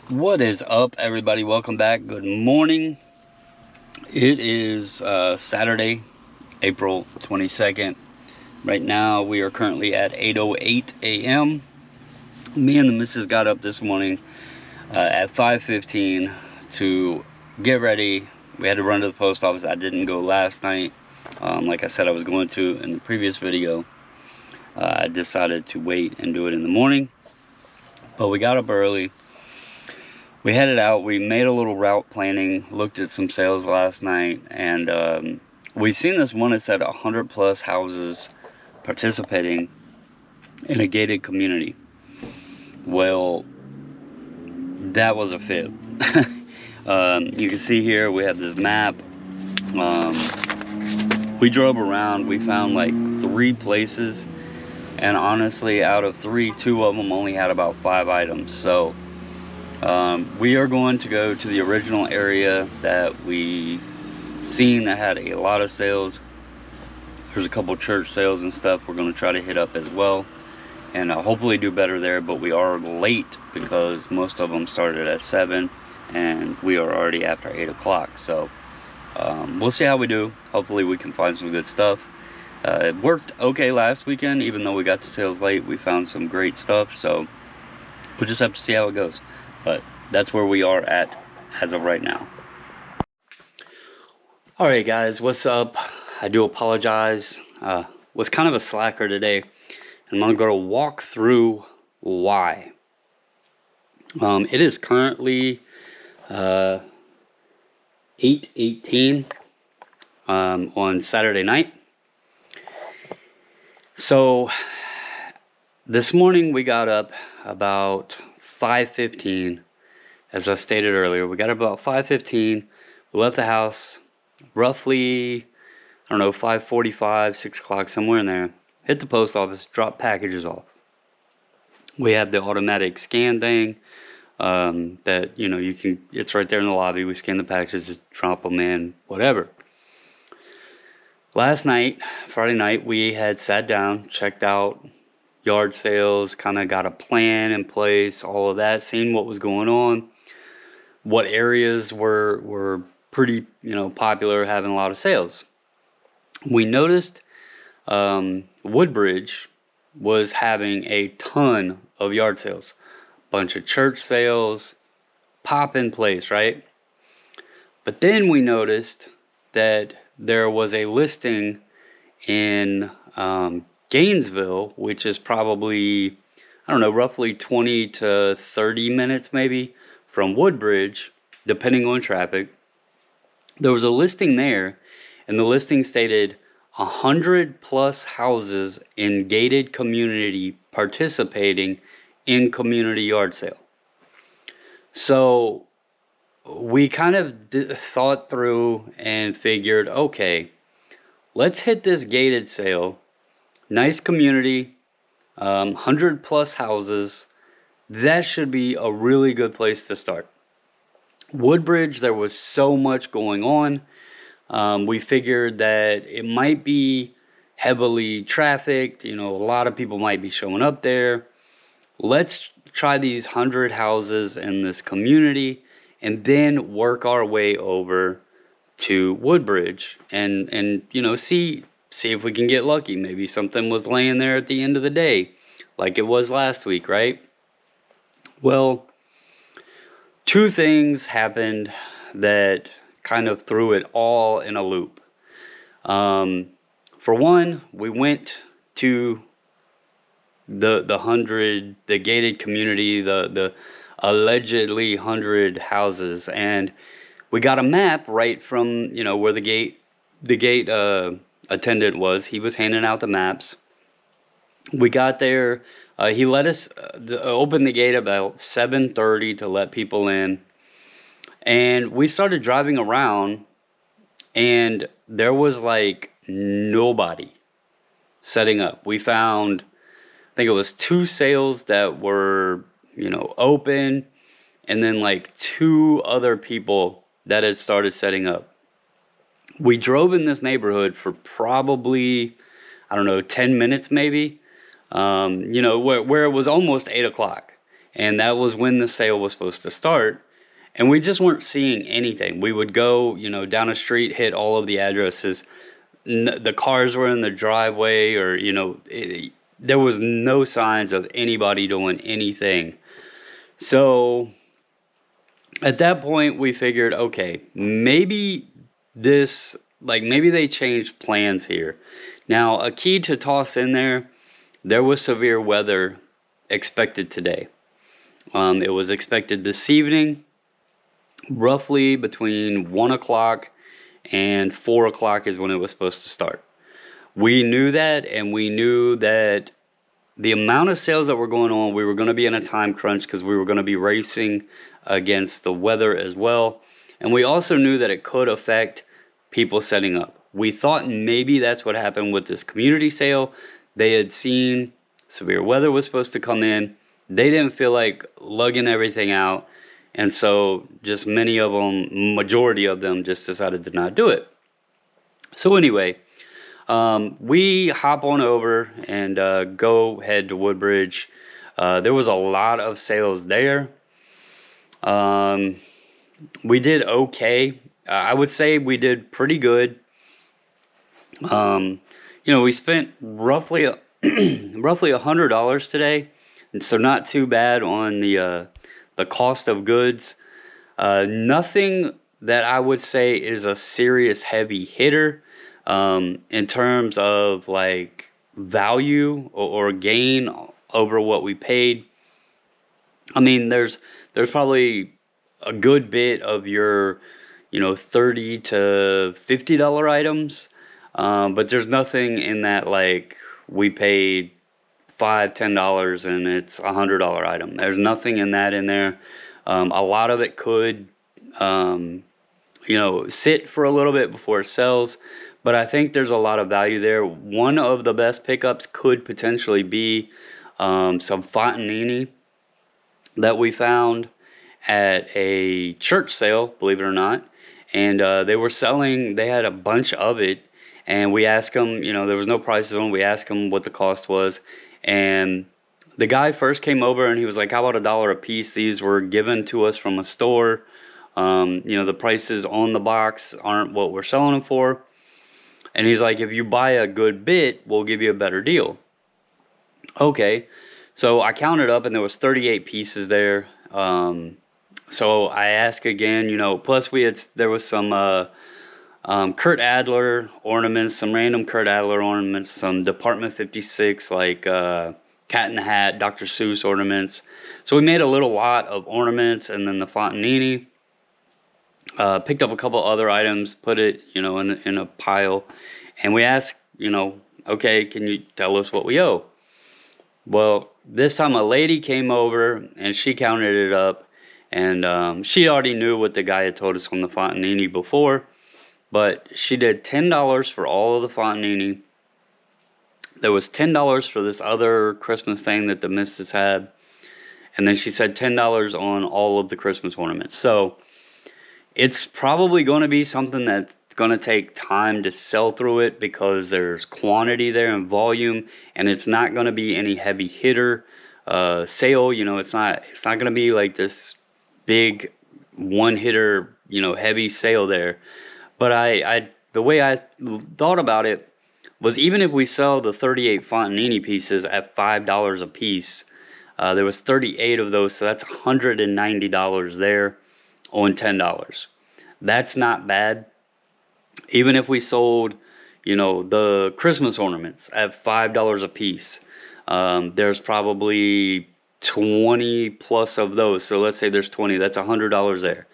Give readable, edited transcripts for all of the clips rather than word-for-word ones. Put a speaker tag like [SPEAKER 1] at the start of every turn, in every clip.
[SPEAKER 1] What is up, everybody? Welcome back. Good morning. It is Saturday, April 22nd. Right now we are currently at 8:08 a.m. Me and the missus got up this morning at 5:15 to get ready. We had to run to the post office. I didn't go last night, like I said I was going to in the previous video. I decided to wait and do it in the morning, but we got up early. We headed out. We made a little route planning, looked at some sales last night, and we seen this one that said 100 plus houses participating in a gated community. Well, that was a fib. You can see here we have this map. We drove around. We found like 3 places, and honestly, out of 3, 2 of them only had about 5 items. So we are going to go to the original area that we seen that had a lot of sales. There's a couple church sales and stuff we're going to try to hit up as well, and hopefully do better there. But we are late because most of them started at 7 and we are already after 8 o'clock. So we'll see how we do. Hopefully we can find some good stuff. It worked okay last weekend. Even though we got to sales late, we found some great stuff. So we'll just have to see how it goes. But that's where we are at as of right now. Alright guys, what's up? I do apologize. Was kind of a slacker today, and I'm going to walk through why. It is currently 8:18 on Saturday night. So this morning we got up about 5:15. As I stated earlier, we got up about 5:15. We left the house roughly, I don't know, 5:45, 6 o'clock, somewhere in there. Hit the post office, drop packages off. We have the automatic scan thing that, you know, you can, it's right there in the lobby. We scan the packages, drop them in, whatever. Last night, Friday night, we had sat down, checked out yard sales, kind of got a plan in place, all of that, seen what was going on, what areas were pretty, you know, popular, having a lot of sales. We noticed Woodbridge was having a ton of yard sales, bunch of church sales, pop in place, right? But then we noticed that there was a listing in Gainesville, which is probably, I don't know, roughly 20 to 30 minutes maybe from Woodbridge, depending on traffic. There was a listing there, and the listing stated 100 plus houses in gated community participating in community yard sale. So we kind of thought through and figured, okay, let's hit this gated sale. Nice community, 100 plus houses. That should be a really good place to start. Woodbridge, there was so much going on. We figured that it might be heavily trafficked. You know, a lot of people might be showing up there. Let's try these 100 houses in this community and then work our way over to Woodbridge and you know, see if we can get lucky. Maybe something was laying there at the end of the day, like it was last week, right? Well, 2 things happened that kind of threw it all in a loop. For one, we went to the gated community, the allegedly 100 houses, and we got a map right from, you know, where the gate attendant was. He was handing out the maps. We got there. He let us open the gate about 7:30 to let people in, and we started driving around, and there was like nobody setting up. We found, I think it was 2 sales that were, you know, open, and then like 2 other people that had started setting up. We drove in this neighborhood for probably, I don't know, 10 minutes maybe, you know, where it was almost 8 o'clock. and that was when the sale was supposed to start. And we just weren't seeing anything. We would go, down a street, hit all of the addresses. The cars were in the driveway, or, there was no signs of anybody doing anything. So at that point, we figured, okay, maybe maybe they changed plans here. Now, a key to toss in there was severe weather expected today. It was expected this evening, roughly between 1 o'clock and 4 o'clock is when it was supposed to start. We knew that, and we knew that the amount of sales that were going on, we were going to be in a time crunch because we were going to be racing against the weather as well. And we also knew that it could affect people setting up. We thought maybe that's what happened with this community sale. They had seen severe weather was supposed to come in. They didn't feel like lugging everything out. And so just majority of them just decided to not do it. So anyway, we hop on over and go head to Woodbridge. There was a lot of sales there. We did okay. I would say we did pretty good. We spent roughly $100 today, so not too bad on the cost of goods. Nothing that I would say is a serious heavy hitter in terms of like value or gain over what we paid. I mean, there's probably a good bit of your $30 to $50 items, but there's nothing in that like we paid $5-10 and it's $100 item. There's nothing in that in there. A lot of it could sit for a little bit before it sells, but I think there's a lot of value there. One of the best pickups could potentially be some Fontanini that we found at a church sale, believe it or not. And they had a bunch of it, and we asked them, there was no prices on. We asked them what the cost was, and the guy first came over and he was like, how about $1 a piece? These were given to us from a store. The prices on the box aren't what we're selling them for. And he's like, if you buy a good bit, we'll give you a better deal. Okay. So I counted up and there was 38 pieces there. So I asked again, plus there was some Kurt Adler ornaments, some random Kurt Adler ornaments, some Department 56 like Cat in the Hat, Dr. Seuss ornaments. So we made a little lot of ornaments, and then the Fontanini. Picked up a couple other items, put it, in a pile, and we asked, okay, can you tell us what we owe? Well, this time a lady came over and she counted it up, and she already knew what the guy had told us on the Fontanini before, but she did $10 for all of the Fontanini. There was $10 for this other Christmas thing that the missus had, and then she said $10 on all of the Christmas ornaments. So it's probably going to be something that's going to take time to sell through it because there's quantity there and volume, and it's not going to be any heavy hitter sale. It's not going to be like this big one hitter, heavy sale there. But the way I thought about it was, even if we sell the 38 Fontanini pieces at $5 a piece, there was 38 of those, so that's $190 there on $10. That's not bad. Even if we sold, the Christmas ornaments at $5 a piece, there's probably 20 plus of those. So let's say there's 20, that's $100 there.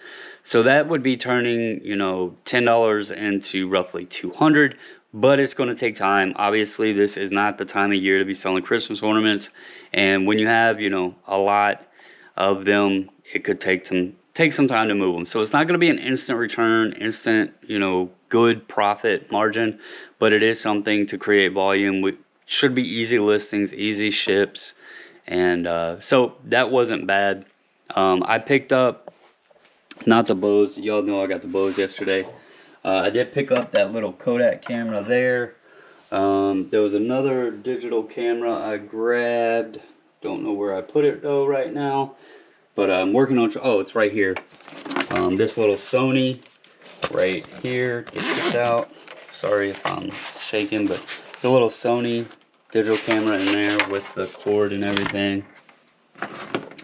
[SPEAKER 1] So that would be turning, $10 into roughly $200, but it's going to take time. Obviously, this is not the time of year to be selling Christmas ornaments. And when you have, a lot of them, it could take some time to move them. So it's not going to be an instant return, good profit margin, but it is something to create volume. We should be easy listings, easy ships. And so that wasn't bad. I picked up, not the Bose. Y'all know I got the Bose yesterday. I did pick up that little Kodak camera there. There was another digital camera I grabbed. Don't know where I put it though right now. But I'm working on, oh, it's right here. This little Sony right here. Get this out. Sorry if I'm shaking, but the little Sony digital camera in there with the cord and everything.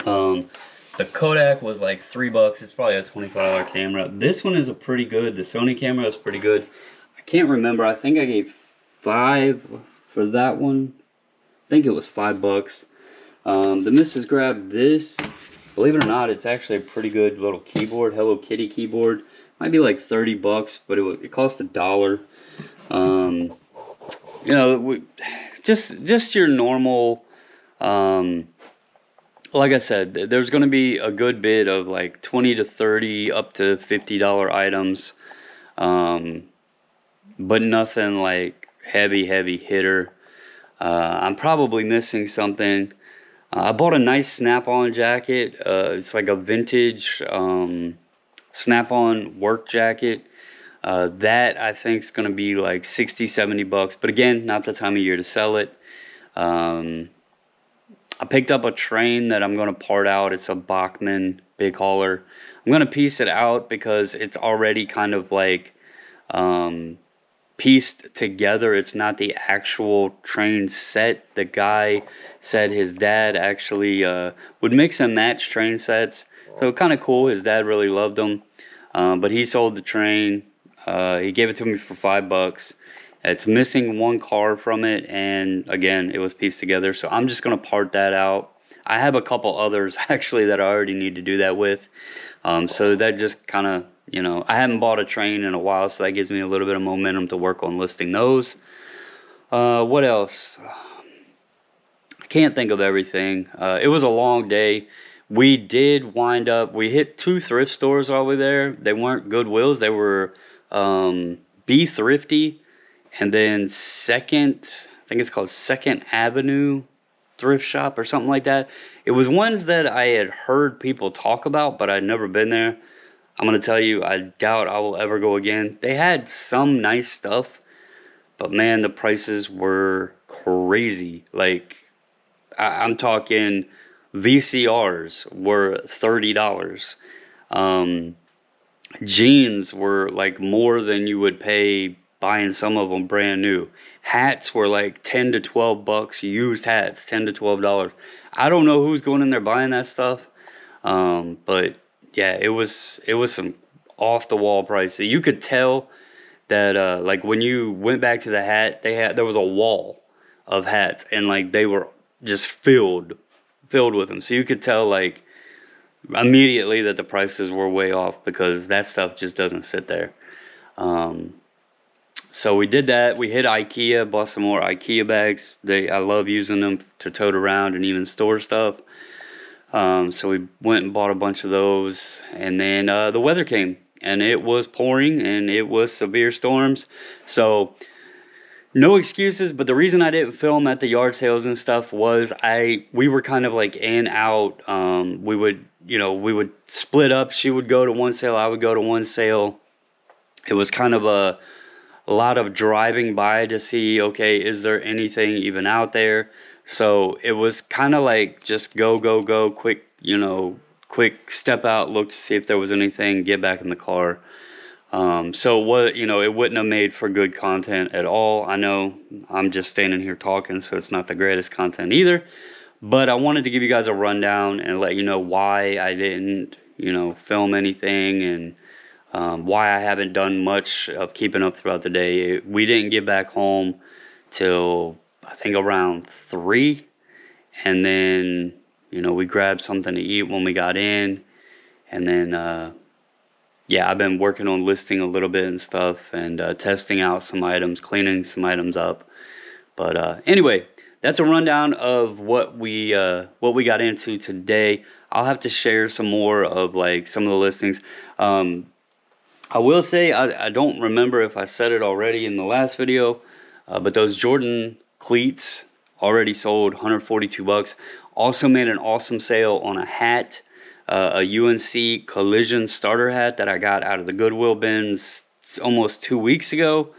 [SPEAKER 1] The Kodak was like $3. It's probably a $25 camera. This one is a pretty good. The Sony camera is pretty good. I can't remember. I think I gave $5 for that one. I think it was $5. The missus grabbed this. Believe it or not, it's actually a pretty good little keyboard, Hello Kitty keyboard. Might be like $30, but it cost $1. You know, just your normal. Like I said, there's going to be a good bit of like 20 to 30 up to $50 items, but nothing like heavy hitter. I'm probably missing something. I bought a nice snap-on jacket. It's like a vintage snap-on work jacket. That I think is going to be like 60, $70. But again, not the time of year to sell it. I picked up a train that I'm going to part out. It's a Bachmann big hauler. I'm going to piece it out because it's already kind of like pieced together. It's not the actual train set. The guy said his dad actually would mix and match train sets. So kind of cool. His dad really loved them. But he sold the train. He gave it to me for $5. It's missing one car from it, and again, it was pieced together, so I'm just going to part that out. I have a couple others, actually, that I already need to do that with, so that just kind of, you know, I haven't bought a train in a while, so that gives me a little bit of momentum to work on listing those. What else? I can't think of everything. It was a long day. We did wind up, we hit 2 thrift stores while we were there. They weren't Goodwills, they were Be Thrifty. And then I think it's called Second Avenue Thrift Shop or something like that. It was ones that I had heard people talk about, but I'd never been there. I'm going to tell you, I doubt I will ever go again. They had some nice stuff, but man, the prices were crazy. Like, I'm talking VCRs were $30. Jeans were like more than you would pay buying some of them brand new. Hats were like 10 to 12 bucks, used hats, $10 to $12. I don't know who's going in there buying that stuff. But yeah, it was some off the wall prices. You could tell that like when you went back to the hat, there was a wall of hats, and like they were just filled with them. So you could tell like immediately that the prices were way off, because that stuff just doesn't sit there. So we did that. We hit IKEA, bought some more IKEA bags. I love using them to tote around and even store stuff. So we went and bought a bunch of those. And then the weather came, and it was pouring, and it was severe storms. So no excuses, but the reason I didn't film at the yard sales and stuff was we were kind of like in out. We would split up. She would go to one sale, I would go to one sale. It was kind of a lot of driving by to see, okay, is there anything even out there? So it was kind of like just go, quick, quick step out, look to see if there was anything, get back in the car. So it wouldn't have made for good content at all. I know I'm just standing here talking, so it's not the greatest content either. But I wanted to give you guys a rundown and let you know why I didn't, film anything, and why I haven't done much of keeping up throughout the day. We didn't get back home till I think around 3, and then we grabbed something to eat when we got in, and then I've been working on listing a little bit and stuff, and testing out some items, cleaning some items up. But anyway, that's a rundown of what we got into today. I'll have to share some more of like some of the listings. I will say, I don't remember if I said it already in the last video, but those Jordan cleats already sold, $142. Also made an awesome sale on a hat, a UNC Collision starter hat that I got out of the Goodwill bins almost 2 weeks ago.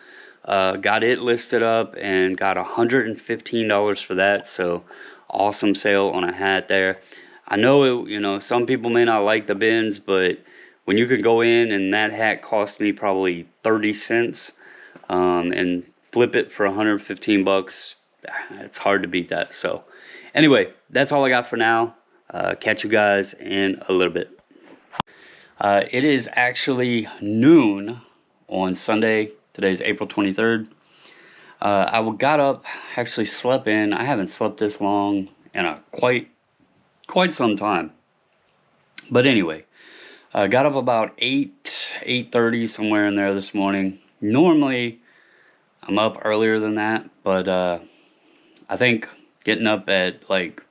[SPEAKER 1] Got it listed up and got $115 for that. So awesome sale on a hat there. I know some people may not like the bins, but when you could go in and that hat cost me probably 30 cents, and flip it for 115 bucks, it's hard to beat that. So anyway, that's all I got for now. Catch you guys in a little bit. It is actually noon on Sunday. Today's April 23rd. I got up, actually slept in. I haven't slept this long in quite some time. But anyway, got up about 8:30, somewhere in there this morning. Normally, I'm up earlier than that, but I think getting up at like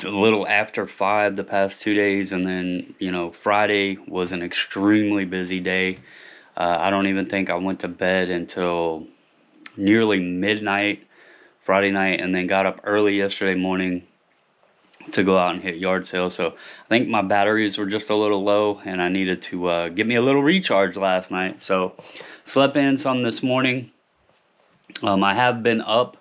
[SPEAKER 1] a little after 5 the past 2 days, and then Friday was an extremely busy day. I don't even think I went to bed until nearly midnight Friday night, and then got up early yesterday morning to go out and hit yard sale. So I think my batteries were just a little low, and I needed to get me a little recharge last night. So slept in some this morning. I have been up.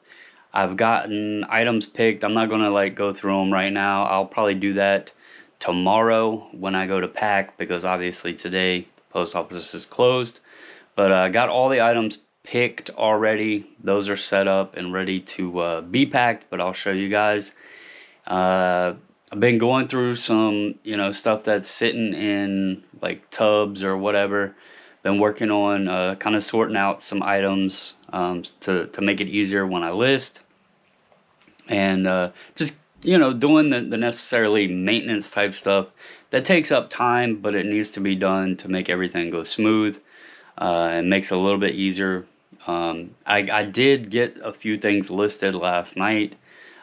[SPEAKER 1] I've gotten items picked. I'm not gonna like go through them right now. I'll probably do that tomorrow when I go to pack, because obviously today the post office is closed. But I got all the items picked already. Those are set up and ready to be packed, but I'll show you guys. I've been going through some stuff that's sitting in like tubs or whatever. Been working on kind of sorting out some items to make it easier when I list, and just doing the necessarily maintenance type stuff that takes up time, but it needs to be done to make everything go smooth. It makes it a little bit easier. I did get a few things listed last night.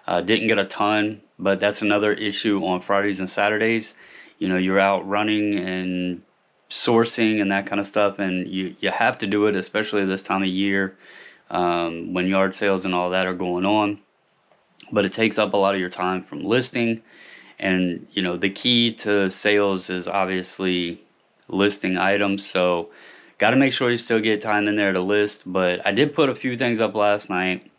[SPEAKER 1] Didn't get a ton, but that's another issue on Fridays and Saturdays. You're out running and sourcing and that kind of stuff, and you have to do it, especially this time of year, when yard sales and all that are going on. But it takes up a lot of your time from listing, and the key to sales is obviously listing items. So got to make sure you still get time in there to list. But I did put a few things up last night.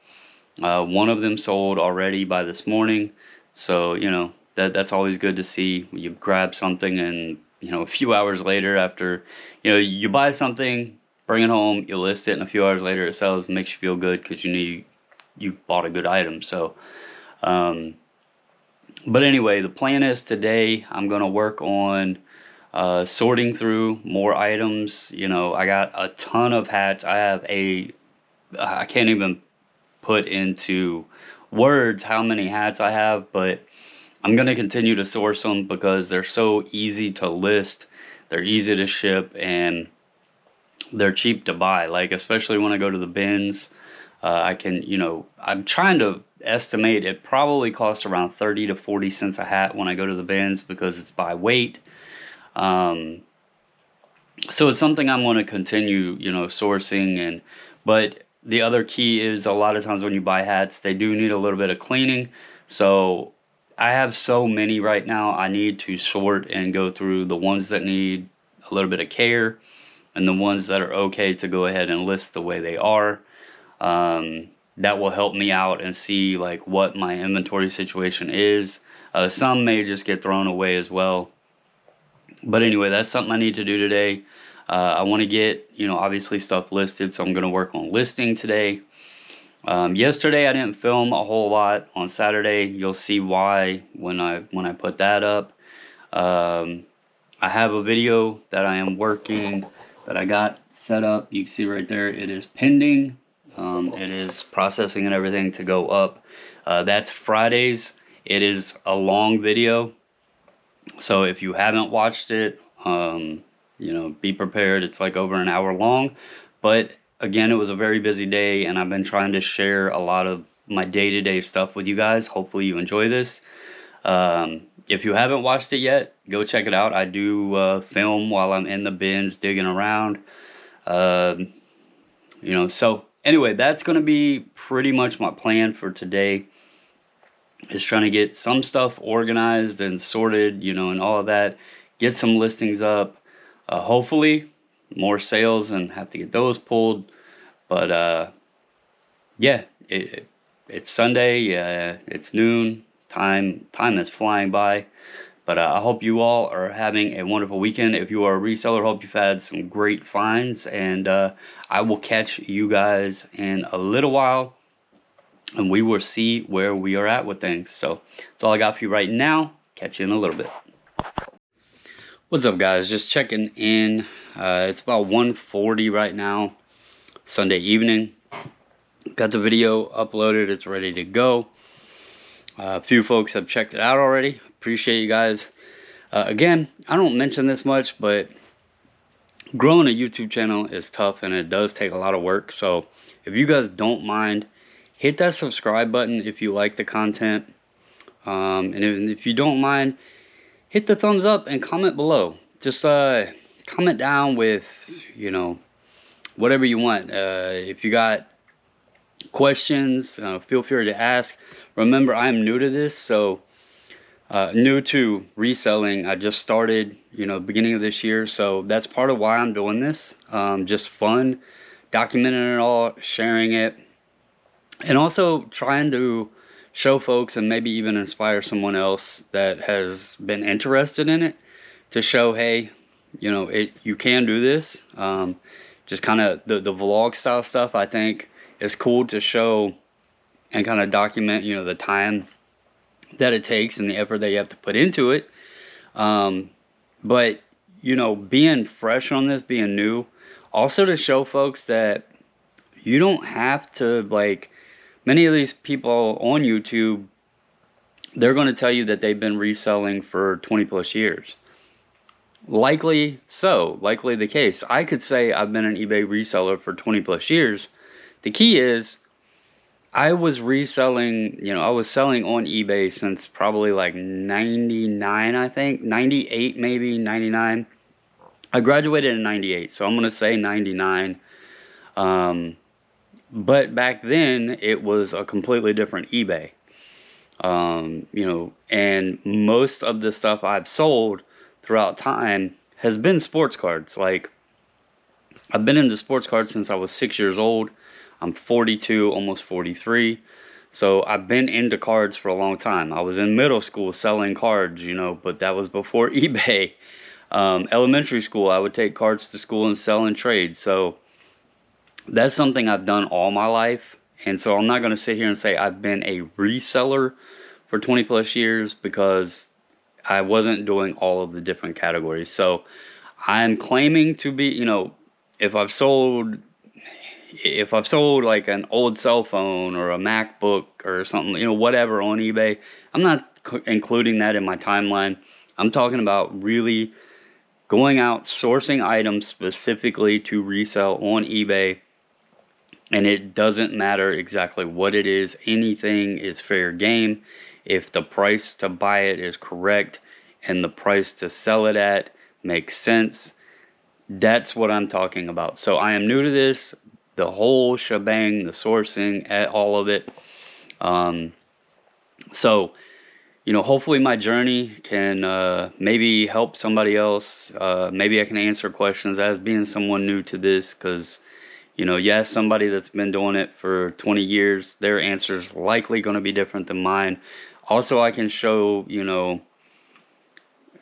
[SPEAKER 1] One of them sold already by this morning, so that's always good to see. You grab something, and a few hours later, after you buy something, bring it home, you list it, and a few hours later it sells. It makes you feel good because you bought a good item. So but anyway, the plan is today I'm gonna work on sorting through more items. I got a ton of hats. I can't even put into words how many hats I have, but I'm gonna continue to source them because they're so easy to list, they're easy to ship, and they're cheap to buy. Like, especially when I go to the bins, I can, I'm trying to estimate it probably costs around 30 to 40 cents a hat when I go to the bins, because it's by weight. So it's something I'm going to continue, sourcing. But the other key is, a lot of times when you buy hats, they do need a little bit of cleaning. So I have so many right now, I need to sort and go through the ones that need a little bit of care, and the ones that are okay to go ahead and list the way they are. That will help me out and see like what my inventory situation is. Some may just get thrown away as well. But anyway, that's something I need to do today. I want to get, obviously stuff listed, so I'm going to work on listing today. Yesterday I didn't film a whole lot. On Saturday, you'll see why when I put that up. I have a video that I am working, that I got set up. You can see right there, it is pending. It is processing and everything to go up. That's Fridays. It is a long video, so if you haven't watched it, be prepared. It's like over an hour long. But again, it was a very busy day, and I've been trying to share a lot of my day-to-day stuff with you guys. Hopefully you enjoy this. If you haven't watched it yet, go check it out. I do film while I'm in the bins digging around. So anyway, that's going to be pretty much my plan for today, is trying to get some stuff organized and sorted, and all of that. Get some listings up. Hopefully more sales, and have to get those pulled. But yeah, it's Sunday. It's noon. Time is flying by. But I hope you all are having a wonderful weekend. If you are a reseller, hope you've had some great finds. And I will catch you guys in a little while, and we will see where we are at with things. So that's all I got for you right now. Catch you in a little bit. What's up, guys? Just checking in. It's about 1:40 right now, Sunday evening. Got the video uploaded. It's ready to go. A few folks have checked it out already. Appreciate you guys. Again, I don't mention this much, but growing a YouTube channel is tough, and it does take a lot of work. So if you guys don't mind, hit that subscribe button if you like the content. And if you don't mind, hit the thumbs up and comment below. Just comment down with, you know, whatever you want. If you got questions, feel free to ask. Remember, I'm new to this, so new to reselling. I just started, you know, beginning of this year, so that's part of why I'm doing this. Just fun, documenting it all, sharing it, and also trying to show folks and maybe even inspire someone else that has been interested in it to show, hey, you know, you can do this. Just kind of the vlog style stuff, I think, is cool to show and kind of document, you know, the time that it takes and the effort that you have to put into it. But, you know, being fresh on this, being new, also to show folks that you don't have to, like, many of these people on YouTube, they're going to tell you that they've been reselling for 20 plus years. Likely so, likely the case. I could say I've been an eBay reseller for 20 plus years. The key is, I was reselling, you know, I was selling on eBay since probably like 99, I think. 98, maybe, 99. I graduated in 98, so I'm going to say 99. But back then, it was a completely different eBay. You know, and most of the stuff I've sold throughout time has been sports cards. Like, I've been into sports cards since I was 6 years old. I'm 42, almost 43. So I've been into cards for a long time. I was in middle school selling cards, you know, but that was before eBay. Elementary school, I would take cards to school and sell and trade. So that's something I've done all my life. And so I'm not going to sit here and say I've been a reseller for 20 plus years, because I wasn't doing all of the different categories. So I'm claiming to be, you know, if I've sold like an old cell phone or a MacBook or something, you know, whatever on eBay, I'm not including that in my timeline. I'm talking about really going out, sourcing items specifically to resell on eBay. And it doesn't matter exactly what it is. Anything is fair game if the price to buy it is correct and the price to sell it at makes sense. That's what I'm talking about. So I am new to this. The whole shebang, the sourcing, all of it. So, you know, hopefully my journey can maybe help somebody else. Maybe I can answer questions as being someone new to this, because, you know, yes, somebody that's been doing it for 20 years, their answer is likely going to be different than mine. Also, I can show, you know,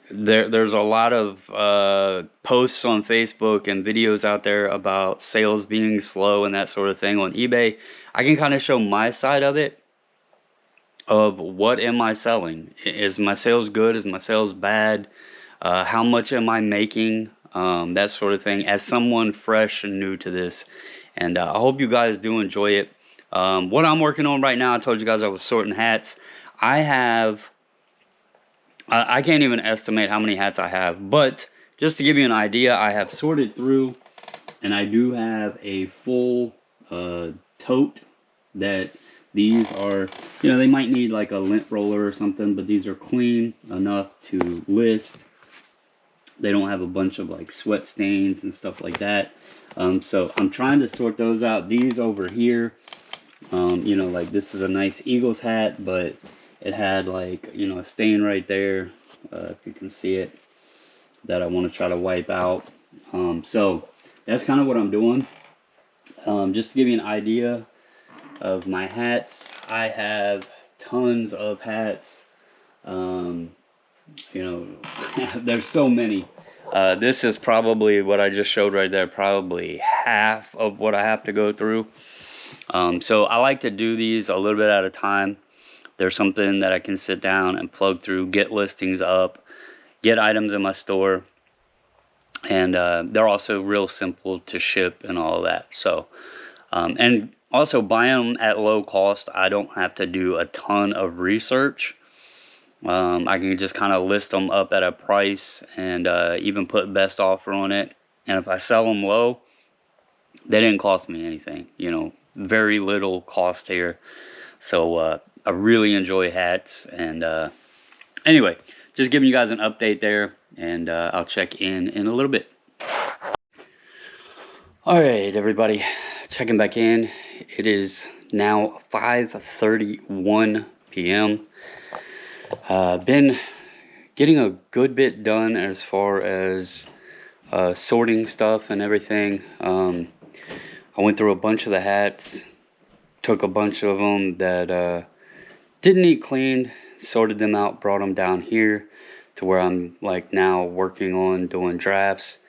[SPEAKER 1] there's a lot of posts on Facebook and videos out there about sales being slow and that sort of thing on eBay. I can kind of show my side of it, of what am I selling. Is my sales good? Is my sales bad? How much am I making? That sort of thing, as someone fresh and new to this. And I hope you guys do enjoy it. What I'm working on right now, I told you guys I was sorting hats. I can't even estimate how many hats I have, but just to give you an idea, I have sorted through, and I do have a full tote that these are, you know, they might need like a lint roller or something, but these are clean enough to list. They don't have a bunch of like sweat stains and stuff like that. So I'm trying to sort those out. These over here, you know, like this is a nice Eagles hat, but it had like, you know, a stain right there, if you can see it, that I want to try to wipe out. So that's kind of what I'm doing. Just to give you an idea of my hats, I have tons of hats. You know, there's so many. This is probably what I just showed right there, probably half of what I have to go through. So I like to do these a little bit at a time. There's something that I can sit down and plug through, get listings up, get items in my store. And they're also real simple to ship and all of that. So, and also buying them at low cost, I don't have to do a ton of research. I can just kind of list them up at a price and even put best offer on it. And if I sell them low, they didn't cost me anything. You know, very little cost here. So I really enjoy hats. And anyway, just giving you guys an update there. And I'll check in a little bit. All right, everybody, checking back in. It is now 5:31 p.m. Been getting a good bit done as far as sorting stuff and everything. I went through a bunch of the hats, took a bunch of them that didn't need cleaned, sorted them out, brought them down here to where I'm like now working on doing drafts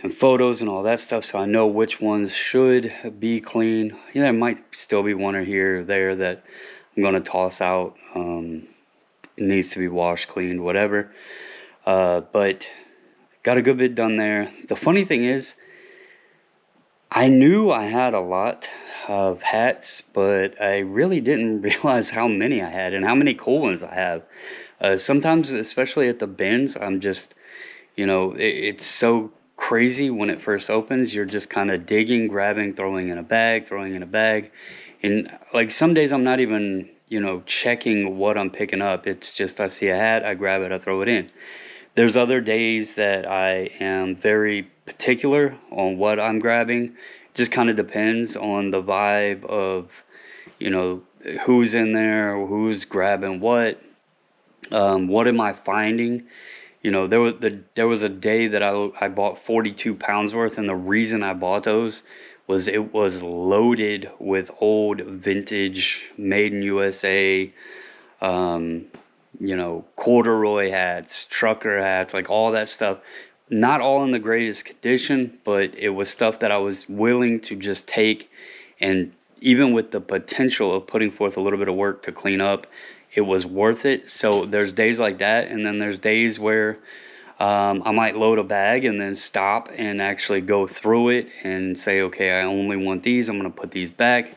[SPEAKER 1] and photos and all that stuff, so I know which ones should be clean. Yeah, there might still be one or here or there that I'm gonna toss out. Needs to be washed, cleaned, whatever. But got a good bit done there. The funny thing is, I knew I had a lot of hats, but I really didn't realize how many I had and how many cool ones I have. Sometimes, especially at the bins, I'm just, you know, it's so crazy when it first opens. You're just kind of digging, grabbing, throwing in a bag, and like some days I'm not even, you know, checking what I'm picking up. It's just I see a hat, I grab it, I throw it in. There's other days that I am very particular on what I'm grabbing. Just kind of depends on the vibe of, you know, who's in there, who's grabbing what am I finding. You know, there was a day that I bought 42 pounds worth, and the reason I bought those was it was loaded with old vintage made in USA, you know, corduroy hats, trucker hats, like all that stuff. Not all in the greatest condition, but it was stuff that I was willing to just take, and even with the potential of putting forth a little bit of work to clean up, it was worth it. So there's days like that, and then there's days where I might load a bag and then stop and actually go through it and say, okay, I only want these, I'm going to put these back.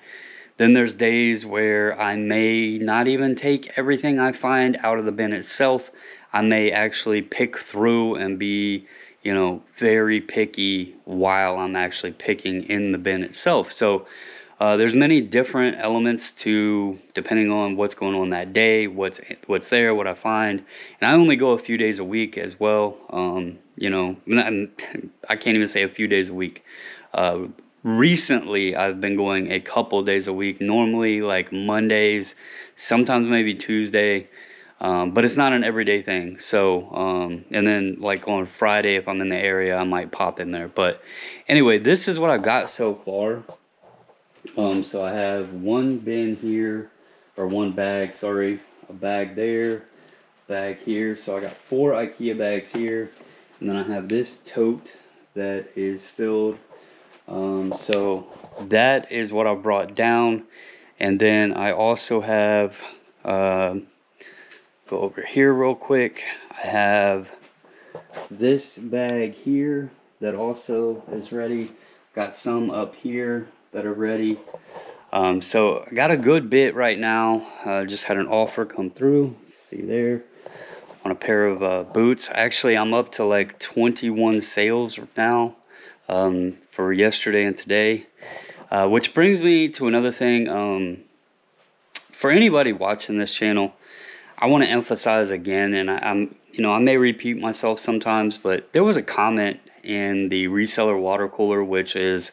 [SPEAKER 1] Then there's days where I may not even take everything I find out of the bin itself. I may actually pick through and be, you know, very picky while I'm actually picking in the bin itself. So there's many different elements to, depending on what's going on that day, what's there, what I find. And I only go a few days a week as well. You know, I can't even say a few days a week. Recently, I've been going a couple days a week. Normally, like Mondays, sometimes maybe Tuesday. But it's not an everyday thing. So, and then like on Friday, if I'm in the area, I might pop in there. But anyway, this is what I've got so far. So I have one bin here, or one bag, sorry, a bag there, bag here. So I got 4 IKEA bags here, and then I have this tote that is filled. So that is what I brought down. And then I also have, go over here real quick. I have this bag here that also is ready. Got some up here that are ready. So I got a good bit right now. Just had an offer come through. See there, on a pair of boots. Actually, I'm up to like 21 sales now for yesterday and today. Which brings me to another thing. For anybody watching this channel, I want to emphasize again, and I'm, you know, I may repeat myself sometimes, but there was a comment in the reseller water cooler, which is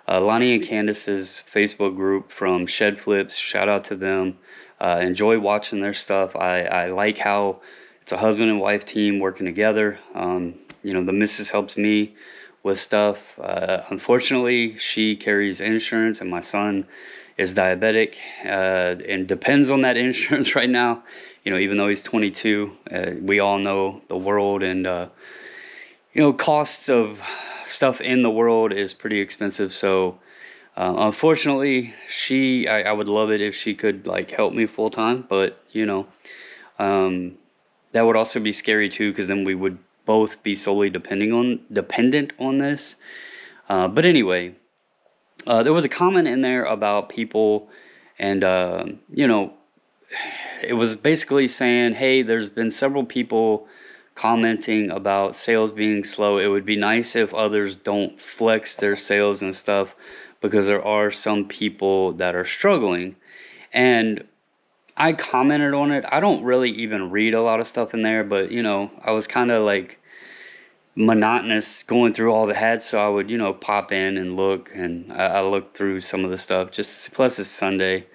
[SPEAKER 1] Lonnie and Candace's Facebook group from Shed Flips. Shout out to them. Enjoy watching their stuff. I like how it's a husband and wife team working together. You know, the missus helps me with stuff. Unfortunately, she carries insurance, and my son is diabetic, and depends on that insurance right now. You know, even though he's 22, we all know the world and, you know, costs of stuff in the world is pretty expensive. So, unfortunately, I would love it if she could like help me full time, but you know, that would also be scary too, because then we would both be solely dependent on this. But anyway, there was a comment in there about people, and you know, it was basically saying, hey, there's been several people commenting about sales being slow. It would be nice if others don't flex their sales and stuff, because there are some people that are struggling. And I commented on it. I don't really even read a lot of stuff in there, but you know, I was kind of like monotonous going through all the hats, so I would, you know, pop in and look, and I looked through some of the stuff, just plus it's Sunday.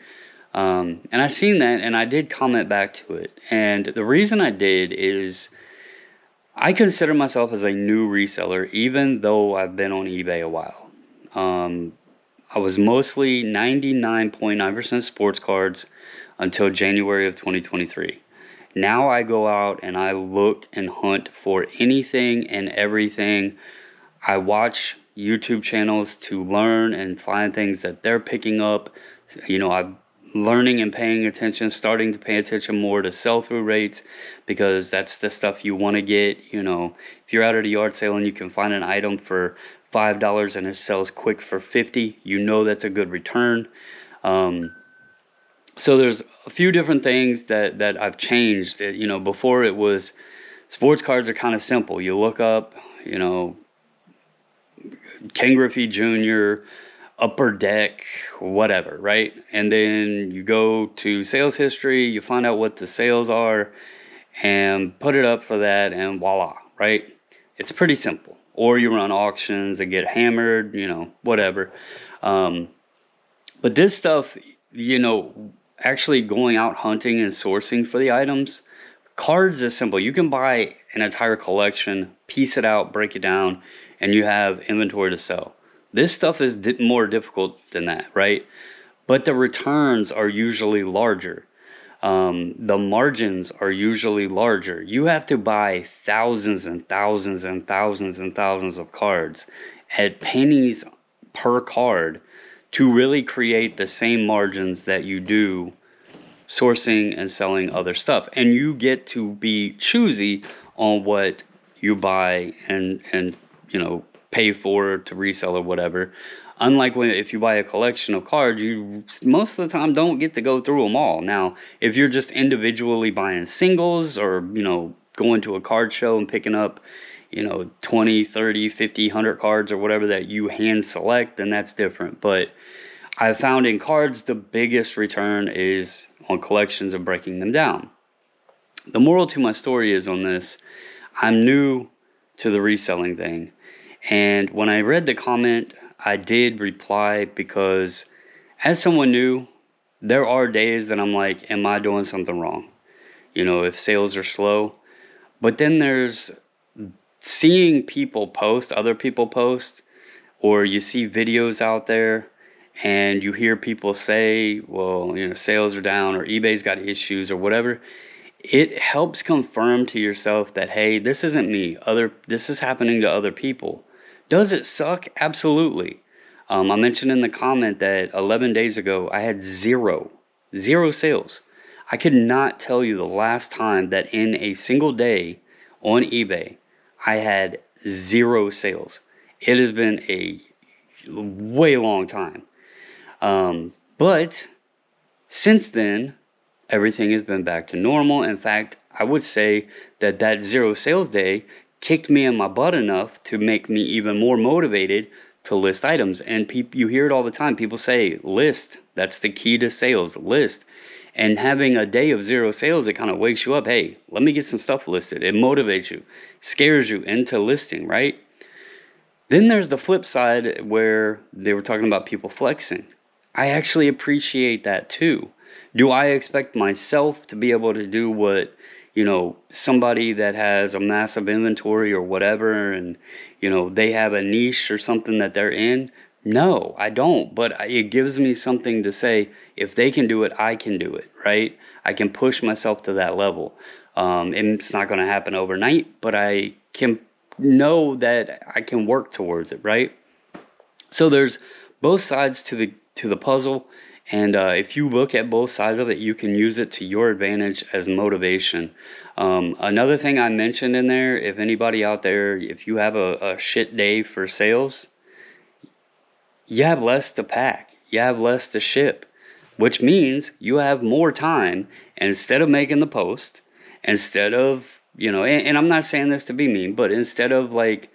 [SPEAKER 1] And I seen that, and I did comment back to it. And the reason I did is I consider myself as a new reseller, even though I've been on eBay a while. I was mostly 99.9% sports cards until January of 2023. Now I go out and I look and hunt for anything and everything. I watch YouTube channels to learn and find things that they're picking up. You know, I'm learning and paying attention, starting to pay attention more to sell-through rates, because that's the stuff you want to get. You know, if you're out at a yard sale and you can find an item for $5 and it sells quick for $50, you know that's a good return. So there's a few different things that I've changed. You know, before it was, sports cards are kind of simple. You look up, you know, Ken Griffey Jr., Upper Deck, whatever, right? And then you go to sales history, you find out what the sales are, and put it up for that, and voila, right? It's pretty simple. Or you run auctions and get hammered, you know, whatever. But this stuff, you know, actually going out hunting and sourcing for the items, cards is simple. You can buy an entire collection, piece it out, break it down, and you have inventory to sell. This stuff is more difficult than that, right? But the returns are usually larger. The margins are usually larger. You have to buy thousands and thousands and thousands and thousands of cards at pennies per card to really create the same margins that you do sourcing and selling other stuff. And you get to be choosy on what you buy and you know, pay for to resell or whatever. Unlike if you buy a collection of cards, you most of the time don't get to go through them all. Now, if you're just individually buying singles, or you know, going to a card show and picking up, you know, 20, 30, 50, 100 cards or whatever that you hand select, then that's different. But I've found in cards, the biggest return is on collections and breaking them down. The moral to my story is on this, I'm new to the reselling thing. And when I read the comment, I did reply, because as someone new, there are days that I'm like, am I doing something wrong? You know, if sales are slow. But then there's seeing people post, other people post, or you see videos out there and you hear people say, well, you know, sales are down, or eBay's got issues, or whatever. It helps confirm to yourself that, hey, this isn't me. This is happening to other people. Does it suck? Absolutely. I mentioned in the comment that 11 days ago, I had zero sales. I could not tell you the last time that in a single day on eBay, I had 0 sales. It has been a way long time. But since then, everything has been back to normal. In fact, I would say that 0 sales day kicked me in my butt enough to make me even more motivated to list items. And you hear it all the time. People say, list. That's the key to sales, list. And having a day of 0 sales, it kind of wakes you up. Hey, let me get some stuff listed. It motivates you, scares you into listing, right? Then there's the flip side where they were talking about people flexing. I actually appreciate that too. Do I expect myself to be able to do what, you know, somebody that has a massive inventory or whatever, and, you know, they have a niche or something that they're in? No, I don't, but it gives me something to say, if they can do it, I can do it, right? I can push myself to that level. And it's not going to happen overnight, but I can know that I can work towards it, right? So there's both sides to the puzzle, and if you look at both sides of it, you can use it to your advantage as motivation. Another thing I mentioned in there, if anybody out there, if you have a shit day for sales, you have less to pack, you have less to ship, which means you have more time. And instead of making the post, instead of, and I'm not saying this to be mean, but instead of like,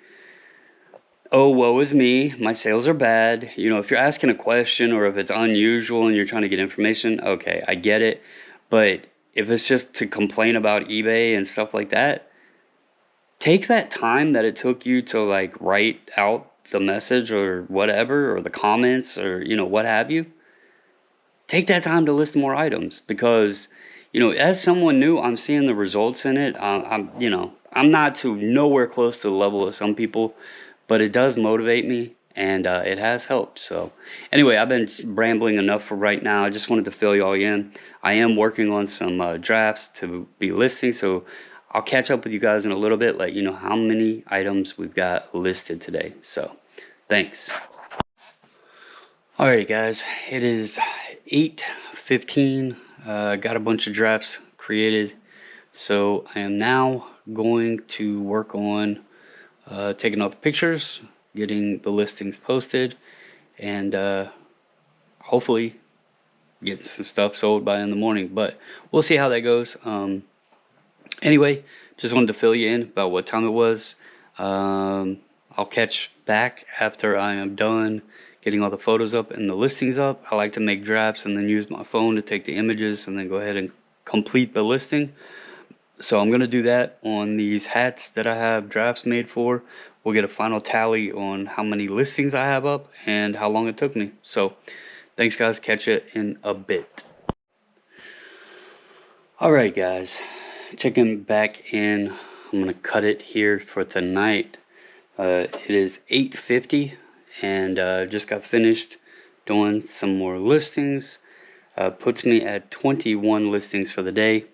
[SPEAKER 1] oh, woe is me, my sales are bad. If you're asking a question or if it's unusual and you're trying to get information, okay, I get it. But if it's just to complain about eBay and stuff like that, take that time that it took you to like write out the message or whatever, or the comments, or, what have you. Take that time to list more items, because, as someone new, I'm seeing the results in it. I'm not to nowhere close to the level of some people, but it does motivate me, and it has helped. So anyway, I've been rambling enough for right now. I just wanted to fill y'all in. I am working on some drafts to be listing, so I'll catch up with you guys in a little bit, let you know how many items we've got listed today. So thanks. Alright guys, it is 8:15. Got a bunch of drafts created, so I am now going to work on taking all the pictures, getting the listings posted, and hopefully getting some stuff sold by in the morning, but we'll see how that goes. Anyway, just wanted to fill you in about what time it was. I'll catch back after I am done getting all the photos up and the listings up. I like to make drafts and then use my phone to take the images and then go ahead and complete the listing. So I'm going to do that on these hats that I have drafts made for. We'll get a final tally on how many listings I have up and how long it took me. So thanks guys, catch you in a bit. Alright guys, checking back in. I'm going to cut it here for tonight. It is 8:50 and just got finished doing some more listings. Puts me at 21 listings for the day.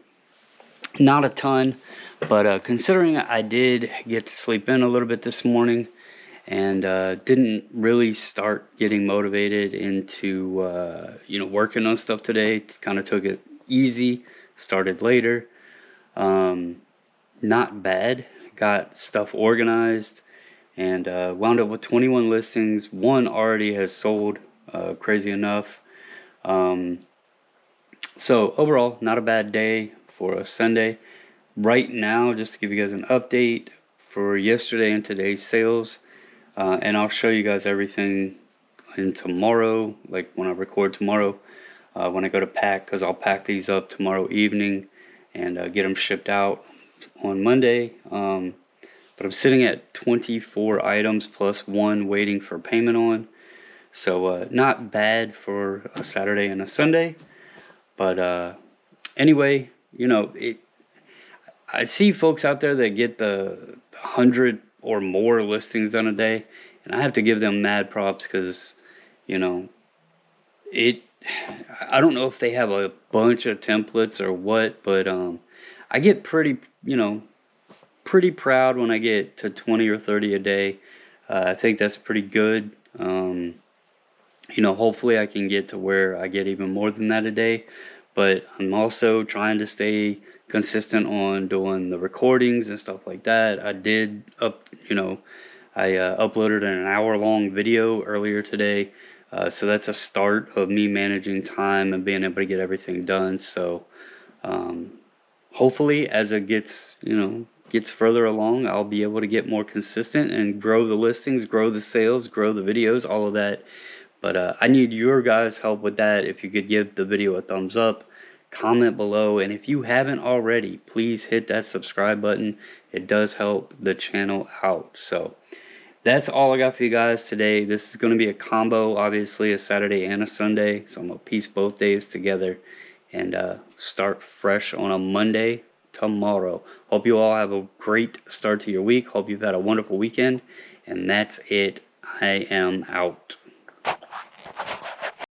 [SPEAKER 1] Not a ton, but considering I did get to sleep in a little bit this morning and didn't really start getting motivated into working on stuff today, kind of took it easy, started later. Not bad, got stuff organized, and wound up with 21 listings. One already has sold, crazy enough. So overall, not a bad day for a Sunday. Right now, just to give you guys an update for yesterday and today's sales, and I'll show you guys everything in tomorrow, like when I record tomorrow, when I go to pack, because I'll pack these up tomorrow evening and get them shipped out on Monday. But I'm sitting at 24 items plus one waiting for payment on. So not bad for a Saturday and a Sunday. But anyway, I see folks out there that get the 100 or more listings done a day, and I have to give them mad props, because I don't know if they have a bunch of templates or what, but I get pretty proud when I get to 20 or 30 a day. I think that's pretty good. Hopefully I can get to where I get even more than that a day, but I'm also trying to stay consistent on doing the recordings and stuff like that. I did uploaded an hour-long video earlier today, so that's a start of me managing time and being able to get everything done. So hopefully as it gets further along, I'll be able to get more consistent and grow the listings, grow the sales, grow the videos, all of that. But I need your guys' help with that. If you could give the video a thumbs up, comment below, and if you haven't already, please hit that subscribe button. It does help the channel out. So that's all I got for you guys today. This is going to be a combo, obviously, a Saturday and a Sunday. So I'm going to piece both days together and start fresh on a Monday tomorrow. Hope you all have a great start to your week. Hope you've had a wonderful weekend. And that's it. I am out.